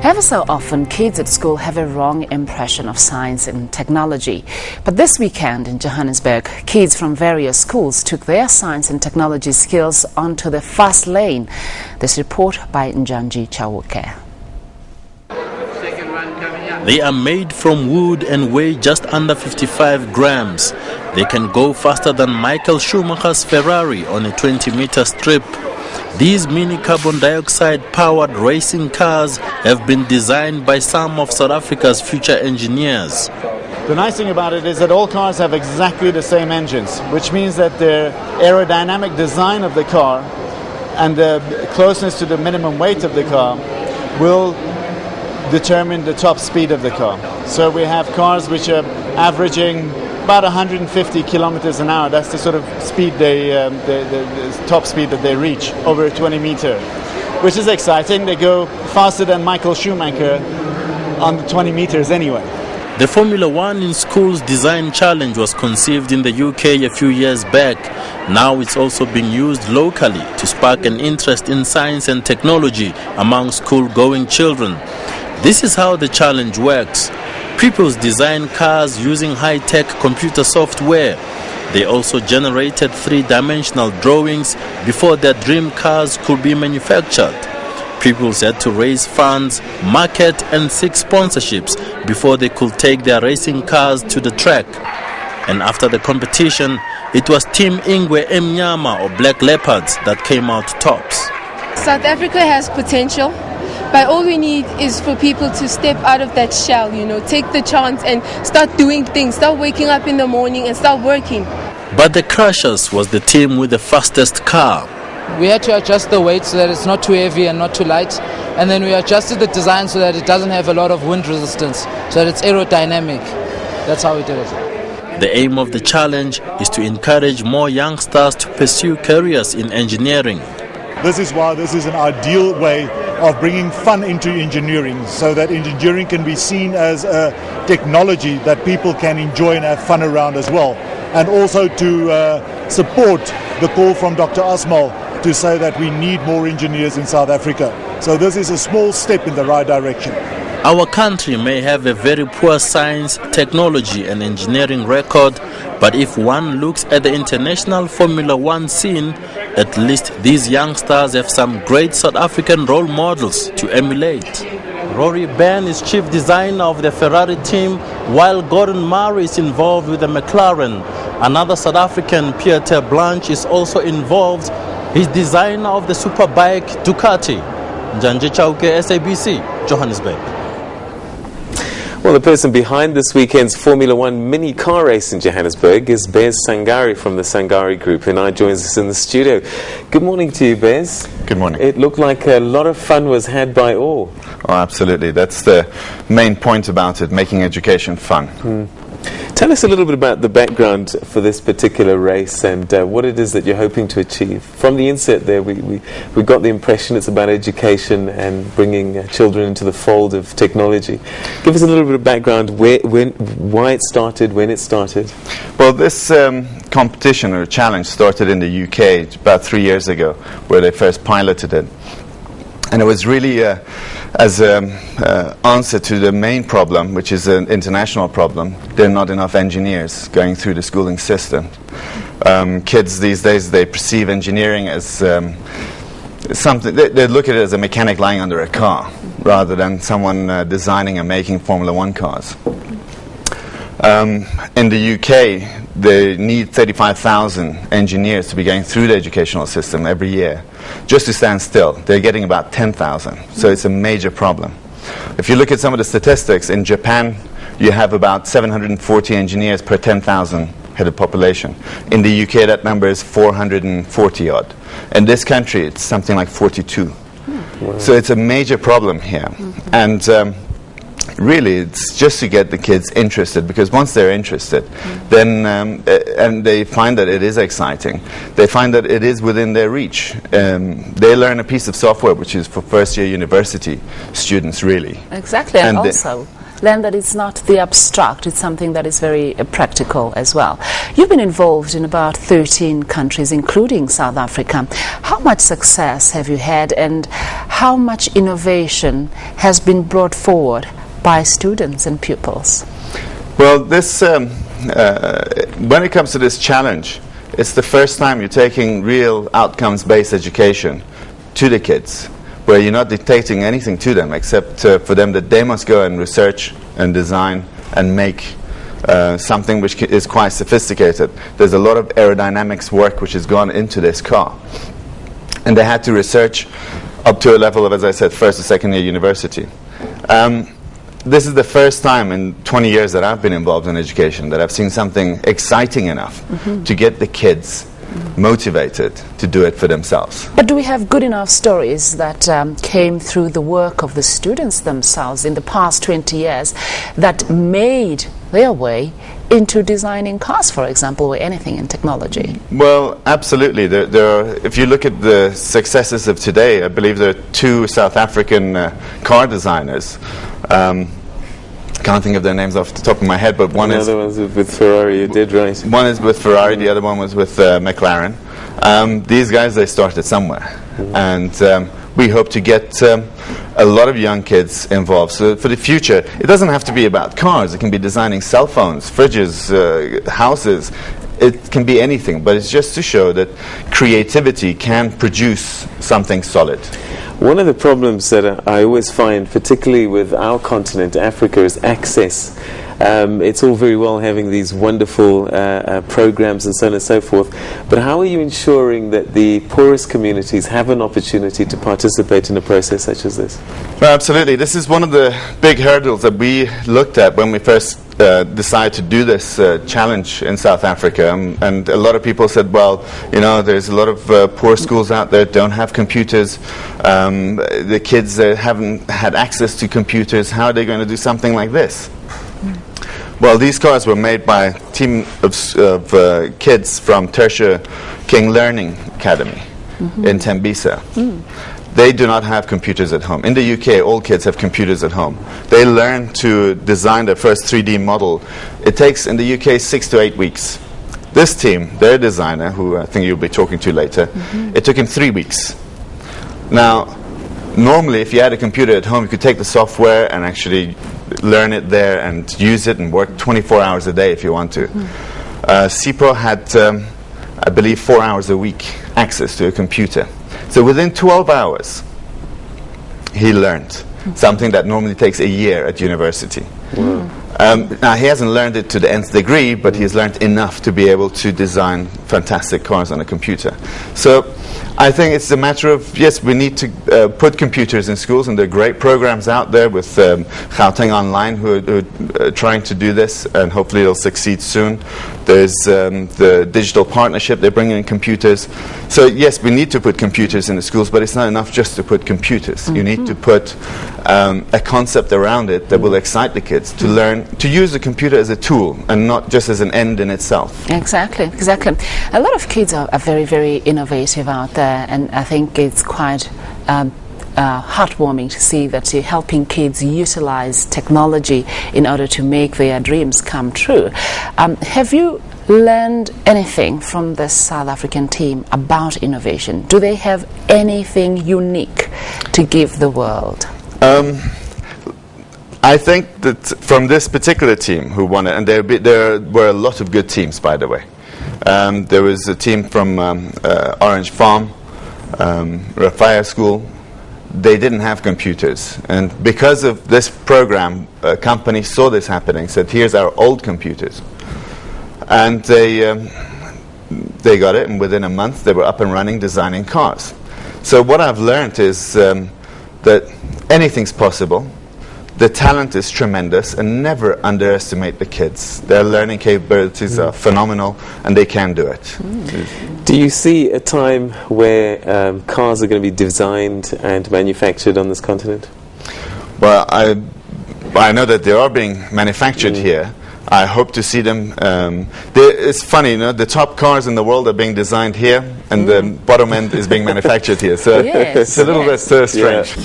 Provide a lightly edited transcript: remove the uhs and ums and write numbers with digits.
Ever so often, kids at school have a wrong impression of science and technology. But this weekend in Johannesburg, kids from various schools took their science and technology skills onto the fast lane. This report by Njanji Chawuke. They are made from wood and weigh just under 55 grams. They can go faster than Michael Schumacher's Ferrari on a 20-meter strip. These mini carbon dioxide-powered racing cars have been designed by some of South Africa's future engineers. The nice thing about it is that all cars have exactly the same engines, which means that the aerodynamic design of the car and the closeness to the minimum weight of the car will determine the top speed of the car. So we have cars which are averaging about 150 kilometers an hour. That's the sort of speed the top speed that they reach over a 20 meter, which is exciting. They go faster than Michael Schumacher on the 20 meters anyway. The Formula One in Schools Design Challenge was conceived in the UK a few years back. Now it's also being used locally to spark an interest in science and technology among school-going children. This is how the challenge works. Pupils design cars using high-tech computer software. They also generated three-dimensional drawings before their dream cars could be manufactured. Pupils had to raise funds, market and seek sponsorships before they could take their racing cars to the track. And after the competition, it was Team Ingwe Emnyama or Black Leopards that came out tops. South Africa has potential. But all we need is for people to step out of that shell, take the chance and start doing things, start waking up in the morning and start working. But the Crushers was the team with the fastest car. We had to adjust the weight so that it's not too heavy and not too light. And then we adjusted the design so that it doesn't have a lot of wind resistance, so that it's aerodynamic. That's how we did it. The aim of the challenge is to encourage more youngsters to pursue careers in engineering. This is why this is an ideal way of bringing fun into engineering, so that engineering can be seen as a technology that people can enjoy and have fun around as well. And also to support the call from Dr. Asmal to say that we need more engineers in South Africa. So this is a small step in the right direction. Our country may have a very poor science, technology and engineering record, but if one looks at the international Formula One scene, at least these youngsters have some great South African role models to emulate. Rory Ben is chief designer of the Ferrari team, while Gordon Murray is involved with the McLaren. Another South African, Pieter Blanche, is also involved. He's designer of the superbike Ducati. Njanji Chawuke, SABC, Johannesburg. Well, the person behind this weekend's Formula One mini car race in Johannesburg is Bez Sangari from the Sangari Group, and now joins us in the studio. Good morning to you, Bez. Good morning. It looked like a lot of fun was had by all. Oh, absolutely. That's the main point about it, making education fun. Tell us a little bit about the background for this particular race and what it is that you're hoping to achieve. From the inset there, we got the impression it's about education and bringing children into the fold of technology. Give us a little bit of background, why it started, when it started. Well, this competition or challenge started in the UK about 3 years ago, where they first piloted it. And it was really as an answer to the main problem, which is an international problem. There are not enough engineers going through the schooling system. Kids these days, they perceive engineering as something, they look at it as a mechanic lying under a car, rather than someone designing and making Formula One cars. In the UK, they need 35,000 engineers to be going through the educational system every year. Just to stand still, they're getting about 10,000. So it's a major problem. If you look at some of the statistics, in Japan, you have about 740 engineers per 10,000 head of population. In the UK, that number is 440 odd. In this country, it's something like 42. Wow. So it's a major problem here. And really, it's just to get the kids interested, because once they're interested, then and they find that it is exciting, they find that it is within their reach. They learn a piece of software which is for first-year university students, really. Exactly, and also learn that it's not the abstract, it's something that is very practical as well. You've been involved in about 13 countries, including South Africa. How much success have you had, and how much innovation has been brought forward by students and pupils? Well, this when it comes to this challenge, it's the first time you're taking real outcomes-based education to the kids, where you're not dictating anything to them except for them that they must go and research and design and make something which is quite sophisticated. There's a lot of aerodynamics work which has gone into this car. And they had to research up to a level of, as I said, first or second year university. This is the first time in 20 years that I've been involved in education that I've seen something exciting enough to get the kids motivated to do it for themselves. But do we have good enough stories that came through the work of the students themselves in the past 20 years that made their way into designing cars, for example, or anything in technology? Well, absolutely. There are, if you look at the successes of today, I believe there are 2 South African car designers. Can't think of their names off the top of my head, but one is... The other one's with Ferrari, you did right. One is with Ferrari, the other one was with McLaren. These guys, they started somewhere. And we hope to get a lot of young kids involved. So for the future, it doesn't have to be about cars. It can be designing cell phones, fridges, houses. It can be anything, but it's just to show that creativity can produce something solid. One of the problems that I always find, particularly with our continent, Africa, is access. It's all very well having these wonderful programs and so on and so forth, but how are you ensuring that the poorest communities have an opportunity to participate in a process such as this? Well, absolutely. This is one of the big hurdles that we looked at when we first decided to do this challenge in South Africa. And a lot of people said, well, you know, there's a lot of poor schools out there that don't have computers. The kids haven't had access to computers. How are they going to do something like this? Well, these cars were made by a team of kids from Tertia King Learning Academy in Tembisa. They do not have computers at home. In the UK, all kids have computers at home. They learn to design their first 3D model. It takes, in the UK, 6 to 8 weeks. This team, their designer, who I think you'll be talking to later, it took him 3 weeks. Now, normally, if you had a computer at home, you could take the software and actually learn it there and use it and work 24 hours a day if you want to. Sipho had, I believe, 4 hours a week access to a computer. So within 12 hours, he learned something that normally takes a year at university. Now, he hasn't learned it to the nth degree, but he's learned enough to be able to design fantastic cars on a computer. So I think it's a matter of, yes, we need to put computers in schools, and there are great programs out there with Gauteng Online who are trying to do this, and hopefully it'll succeed soon. There's the digital partnership, they're bringing in computers. So yes, we need to put computers in the schools, but it's not enough just to put computers. You need to put a concept around it that will excite the kids to learn to use the computer as a tool and not just as an end in itself. Exactly, exactly. A lot of kids are very, very innovative out there, and I think it's quite heartwarming to see that you're helping kids utilize technology in order to make their dreams come true. Have you learned anything from the South African team about innovation? Do they have anything unique to give the world? I think that from this particular team who won it, and there were a lot of good teams, by the way. There was a team from Orange Farm, Rafaya School. They didn't have computers, and because of this program, a company saw this happening, said, here's our old computers. And they got it, and within a month they were up and running designing cars. So what I've learned is that anything's possible. The talent is tremendous, and never underestimate the kids. Their learning capabilities are phenomenal, and they can do it. Do you see a time where cars are going to be designed and manufactured on this continent? Well, I know that they are being manufactured here. I hope to see them. It's funny, you know, the top cars in the world are being designed here, and the bottom end is being manufactured here. So it's a little bit strange.